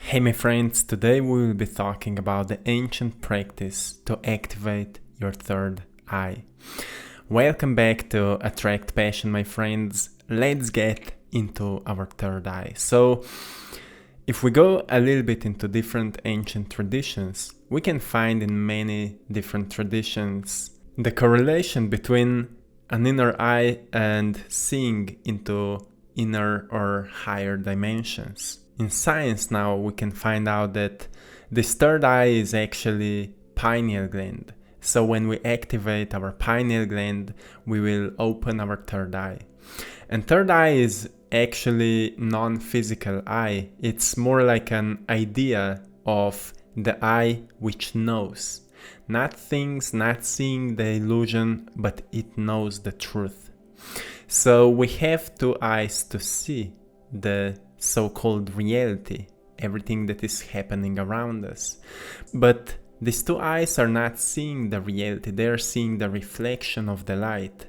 Hey my friends, today we will be talking about the ancient practice to activate your third eye. Welcome back to AttractPassion, my friends. Let's get into our third eye. So, if we go a little bit into different ancient traditions, we can find in many different traditions the correlation between an inner eye and seeing into inner or higher dimensions. In science now we can find out that this third eye is actually pineal gland. So when we activate our pineal gland, we will open our third eye. And third eye is actually non-physical eye. It's more like an idea of the eye which knows. Not things, not seeing the illusion, but it knows the truth. So we have two eyes to see the so-called reality, everything that is happening around us. But these two eyes are not seeing the reality, they are seeing the reflection of the light.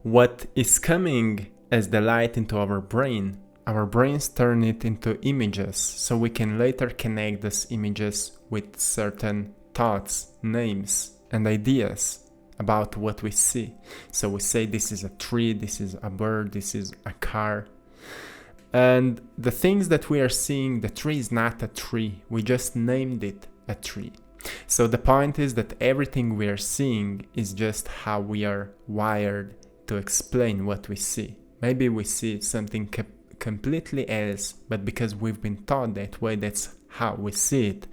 What is coming as the light into our brains turn it into images, so we can later connect those images with certain thoughts, names, and ideas about what we see. So we say this is a tree, this is a bird, this is a car. And the things that we are seeing, the tree is not a tree, we just named it a tree. So the point is that everything we are seeing is just how we are wired to explain what we see. Maybe we see something completely else, but because we've been taught that way, that's how we see it.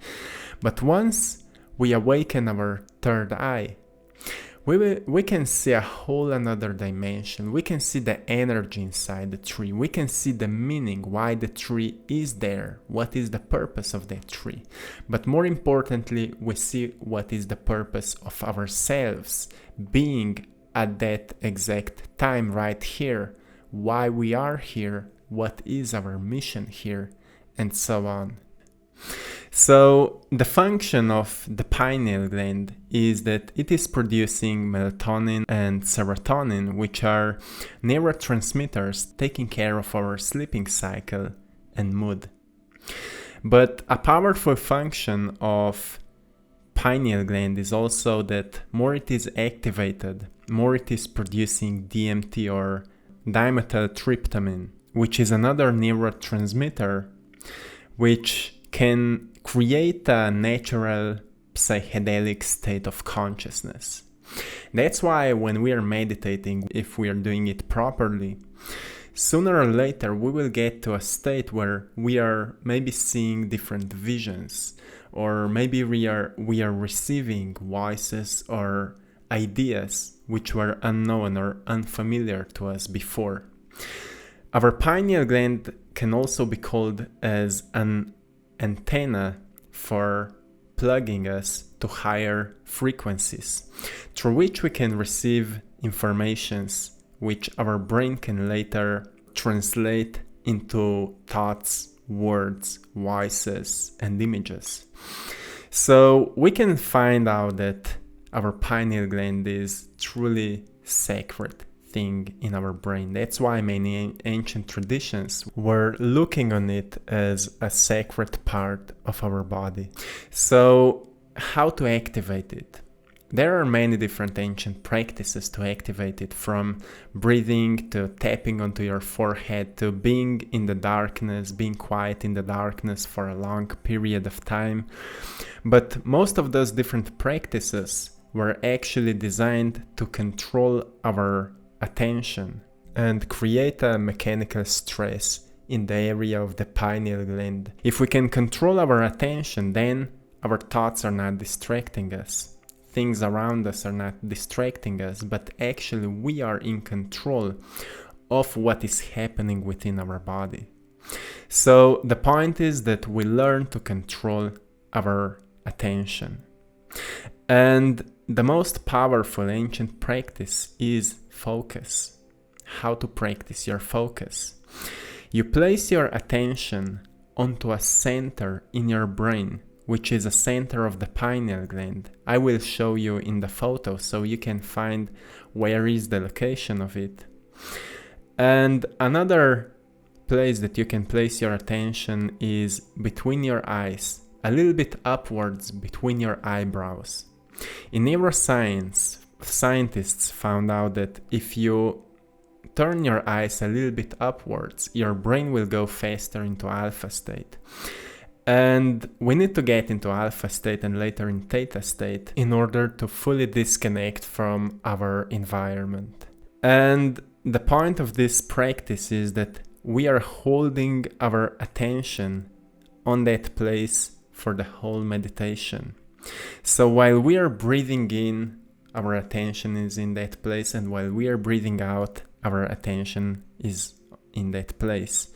But once we awaken our third eye, we can see a whole another dimension. We can see the energy inside the tree. We can see the meaning, why the tree is there, what is the purpose of that tree. But more importantly, we see what is the purpose of ourselves being at that exact time right here, why we are here, what is our mission here, and so on. So the function of the pineal gland is that it is producing melatonin and serotonin, which are neurotransmitters taking care of our sleeping cycle and mood. But a powerful function of pineal gland is also that more it is activated, more it is producing DMT or dimethyltryptamine, which is another neurotransmitter which can create a natural psychedelic state of consciousness. That's why when we are meditating, if we are doing it properly, sooner or later we will get to a state where we are maybe seeing different visions, or maybe we are receiving voices or ideas which were unknown or unfamiliar to us before. Our pineal gland can also be called as an antenna for plugging us to higher frequencies, through which we can receive informations which our brain can later translate into thoughts, words, voices, and images. So we can find out that our pineal gland is truly sacred thing in our brain. That's why many ancient traditions were looking on it as a sacred part of our body. So how to activate it? There are many different ancient practices to activate it, from breathing to tapping onto your forehead to being in the darkness, being quiet in the darkness for a long period of time. But most of those different practices were actually designed to control our attention and create a mechanical stress in the area of the pineal gland. If we can control our attention, then our thoughts are not distracting us. Things around us are not distracting us, but actually we are in control of what is happening within our body. So the point is that we learn to control our attention. And the most powerful ancient practice is focus. How to practice your focus? You place your attention onto a center in your brain, which is a center of the pineal gland. I will show you in the photo so you can find where is the location of it. And another place that you can place your attention is between your eyes, a little bit upwards between your eyebrows. In neuroscience, scientists found out that if you turn your eyes a little bit upwards, your brain will go faster into alpha state. And we need to get into alpha state and later in theta state in order to fully disconnect from our environment. And the point of this practice is that we are holding our attention on that place for the whole meditation. So while we are breathing in, our attention is in that place, and while we are breathing out, our attention is in that place.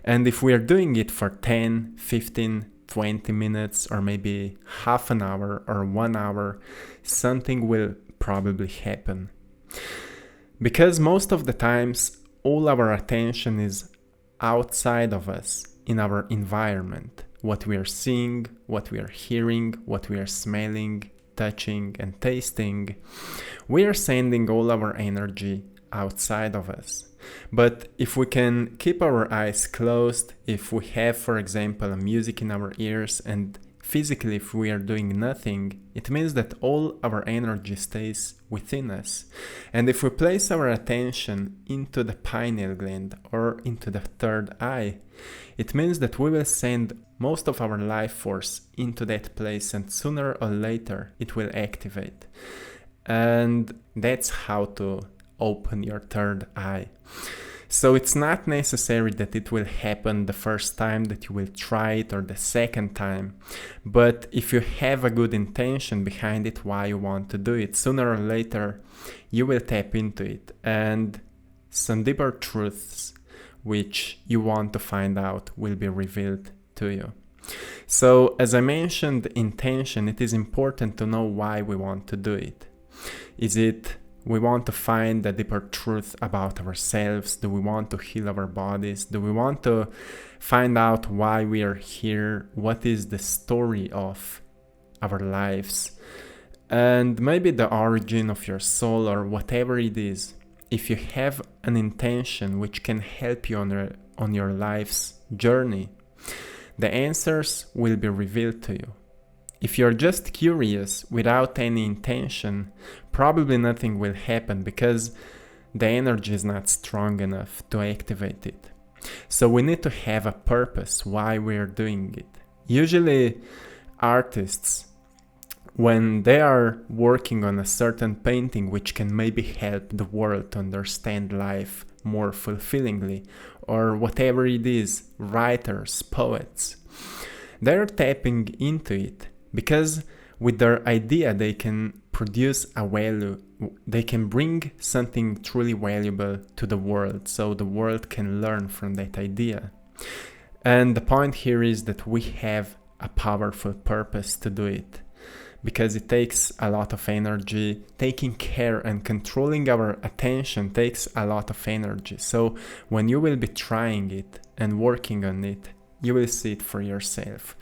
And if we are doing it for 10, 15, 20 minutes, or maybe half an hour or 1 hour, something will probably happen. Because most of the times, all our attention is outside of us, in our environment. What we are seeing, what we are hearing, what we are smelling, touching and tasting. We are sending all our energy outside of us. But if we can keep our eyes closed, if we have, for example, a music in our ears, and physically if we are doing nothing, it means that all our energy stays within us. And if we place our attention into the pineal gland or into the third eye, it means that we will send most of our life force into that place, and sooner or later it will activate. And that's how to open your third eye. So it's not necessary that it will happen the first time that you will try it or the second time. But if you have a good intention behind it, why you want to do it, sooner or later you will tap into it. And some deeper truths which you want to find out will be revealed to you. So as I mentioned, intention, it is important to know why we want to do it. Is it we want to find a deeper truth about ourselves? Do we want to heal our bodies? Do we want to find out why we are here? What is the story of our lives? And maybe the origin of your soul, or whatever it is. If you have an intention which can help you on your life's journey, the answers will be revealed to you. If you're just curious without any intention, probably nothing will happen because the energy is not strong enough to activate it. So we need to have a purpose why we're doing it. Usually artists, when they are working on a certain painting which can maybe help the world to understand life more fulfillingly, or whatever it is, writers, poets, they're tapping into it because with their idea they can produce a value, they can bring something truly valuable to the world, so the world can learn from that idea. And the point here is that we have a powerful purpose to do it, because it takes a lot of energy. Taking care and controlling our attention takes a lot of energy. So when you will be trying it and working on it, you will see it for yourself.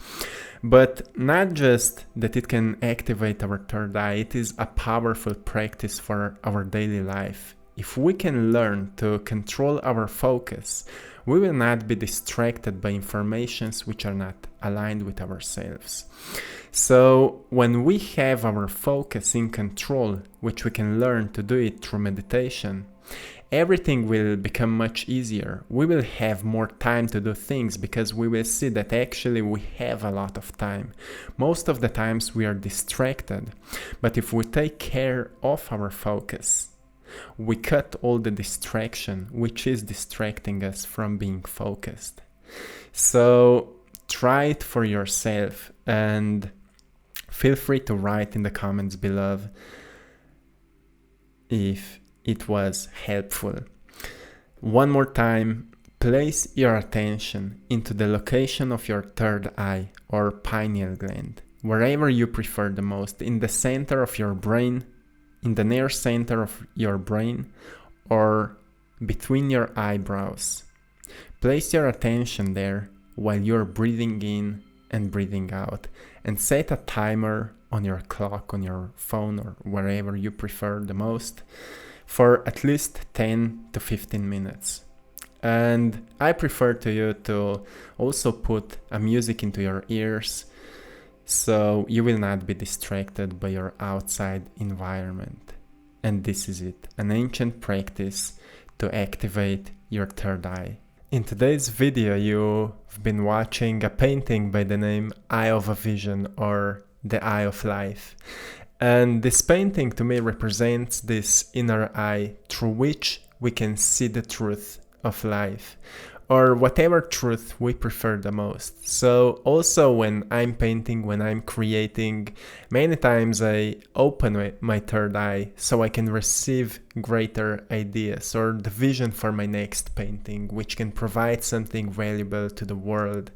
But not just that it can activate our third eye, it is a powerful practice for our daily life. If we can learn to control our focus, we will not be distracted by informations which are not aligned with ourselves. So when we have our focus in control, which we can learn to do it through meditation, everything will become much easier. We will have more time to do things because we will see that actually we have a lot of time. Most of the times we are distracted, but if we take care of our focus, we cut all the distraction which is distracting us from being focused. So try it for yourself and feel free to write in the comments below if it was helpful. One more time, place your attention into the location of your third eye or pineal gland, wherever you prefer the most, in the center of your brain, in the near center of your brain, or between your eyebrows. Place your attention there while you're breathing in and breathing out, and set a timer on your clock, on your phone, or wherever you prefer the most, for at least 10 to 15 minutes. And I prefer to you to also put a music into your ears so you will not be distracted by your outside environment. And this is it, an ancient practice to activate your third eye. In today's video, you've been watching a painting by the name Eye of a Vision, or the Eye of Life. And this painting to me represents this inner eye through which we can see the truth of life, or whatever truth we prefer the most. So also when I'm painting, when I'm creating, many times I open my third eye so I can receive greater ideas or the vision for my next painting, which can provide something valuable to the world.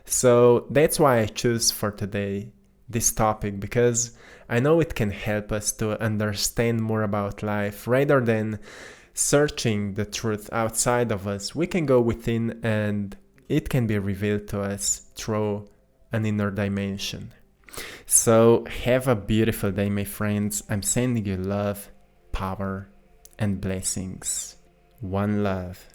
So that's why I choose for today this topic, because I know it can help us to understand more about life rather than searching the truth outside of us. We can go within and it can be revealed to us through an inner dimension. So have a beautiful day, my friends. I'm sending you love, power, and blessings. One love.